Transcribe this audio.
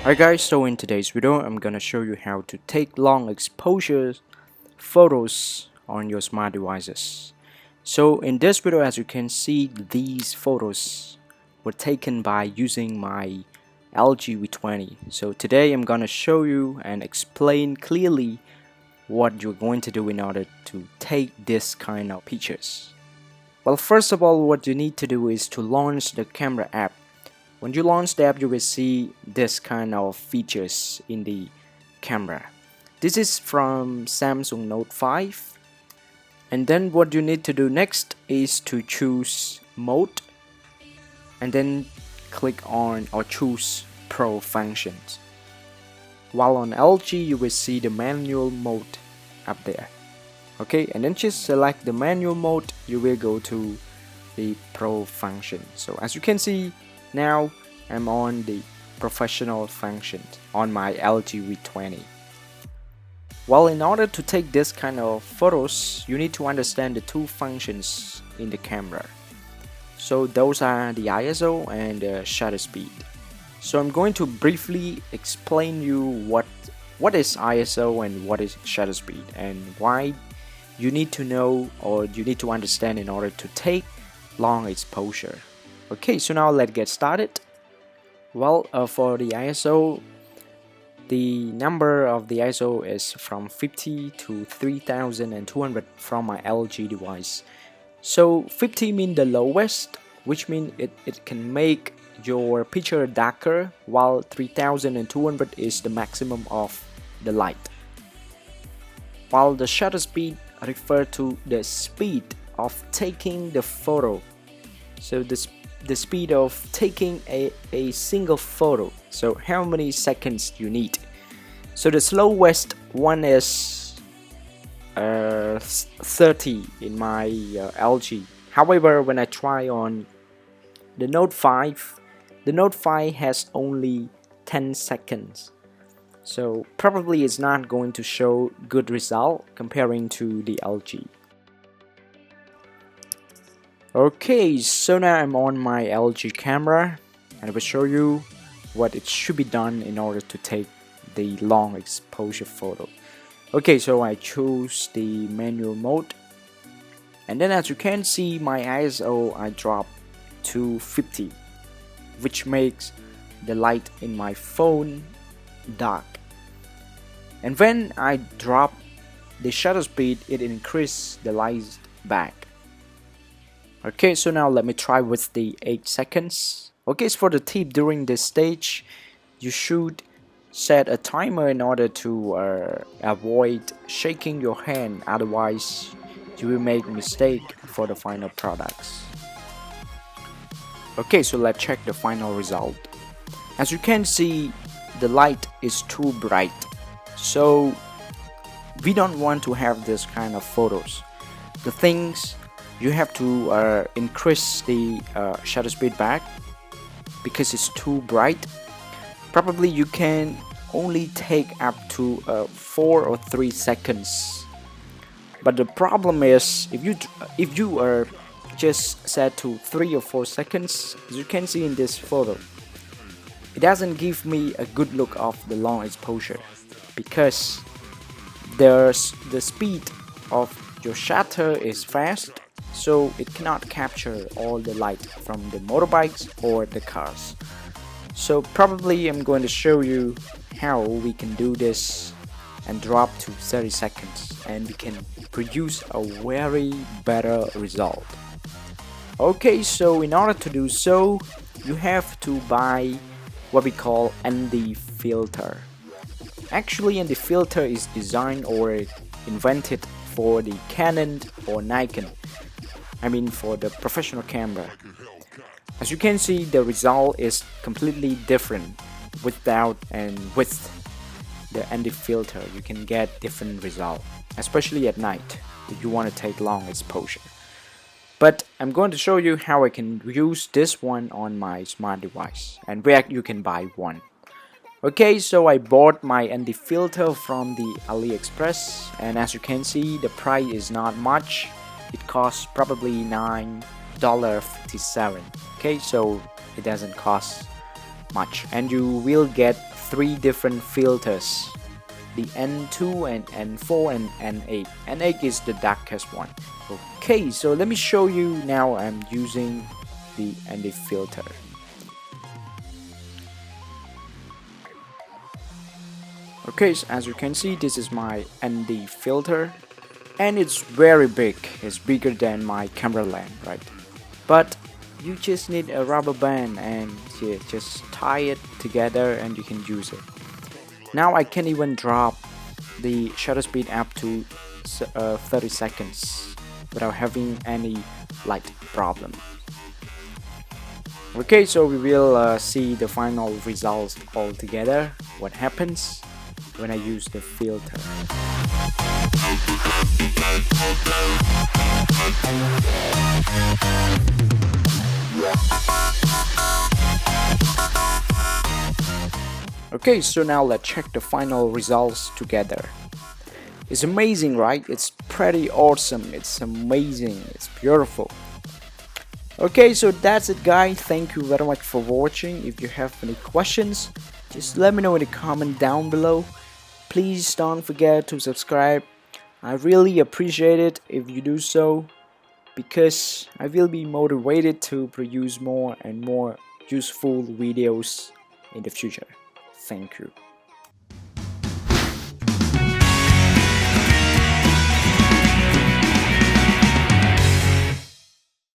Alright guys, so in today's video I'm gonna show you how to take long exposure photos on your smart devices. So in this video, as you can see, these photos were taken by using my LG V20. So today I'm gonna show you and explain clearly what you're going to do in order to take this kind of pictures. Well, first of all, what you need to do is to launch the camera app. When you launch the app, you will see this kind of features in the camera. This is from Samsung Note 5. And then what you need to do next is to choose mode and then click on or choose Pro functions. While on LG, you will see the manual mode up there. Okay, and then just select the manual mode, you will go to the Pro function. So as you can see, now I'm on the professional function on my LG V20. Well, in order to take this kind of photos, you need to understand the two functions in the camera. So those are the ISO and the shutter speed. So I'm going to briefly explain you what is ISO and what is shutter speed and why you need to know or you need to understand in order to take long exposure. Okay, so now let's get started. Well, for the ISO, the number of the ISO is from 50 to 3200 from my LG device. So 50 means the lowest, which means it can make your picture darker, while 3200 is the maximum of the light. While the shutter speed refers to the speed of taking the photo. So the speed of taking a single photo. So how many seconds you need. So the slowest one is 30 in my LG. However, when I try on the Note 5, the Note 5 has only 10 seconds. So probably it's not going to show good result comparing to the LG. Okay, so now I'm on my LG camera and I will show you what it should be done in order to take the long exposure photo. Okay, so I choose the manual mode, and then as you can see, my ISO I drop to 50, which makes the light in my phone dark. And when I drop the shutter speed, it increases the light back. Okay, so now let me try with the 8 seconds. Okay, so for the tip, during this stage, you should set a timer in order to avoid shaking your hand, otherwise you will make mistake for the final products. Okay, so let's check the final result. As you can see, the light is too bright, so we don't want to have this kind of photos. The things you have to increase the shutter speed back because it's too bright. Probably you can only take up to 4 or 3 seconds. But the problem is if you are just set to 3 or 4 seconds, as you can see in this photo, it doesn't give me a good look of the long exposure because the speed of your shutter is fast, so it cannot capture all the light from the motorbikes or the cars. So probably I'm going to show you how we can do this and drop to 30 seconds and we can produce a very better result. Okay, so in order to do so, you have to buy what we call ND filter. Actually, ND filter is designed or invented for the Canon or Nikon. I mean for the professional camera. As you can see, the result is completely different without and with the ND filter. You can get different result, especially at night if you want to take long exposure. But I'm going to show you how I can use this one on my smart device and where you can buy one. Okay, so I bought my ND filter from the AliExpress, and as you can see, the price is not much. It costs probably $9.57. Okay, so it doesn't cost much, and you will get three different filters, the N2 and N4 and N8. N8 is the darkest one. Okay, so let me show you now. I'm using the ND filter. Okay, so as you can see, this is my ND filter, and it's very big. It's bigger than my camera lens, right? But you just need a rubber band and just tie it together and you can use it. Now I can even drop the shutter speed up to 30 seconds without having any light problem. Okay, so we will see the final results all together, what happens when I use the filter. Okay, so now let's check the final results together. It's amazing, right? It's pretty awesome. It's amazing. It's beautiful. Okay, so that's it, guys. Thank you very much for watching. If you have any questions, just let me know in the comment down below. Please don't forget to subscribe. I really appreciate it if you do so, because I will be motivated to produce more and more useful videos in the future. Thank you.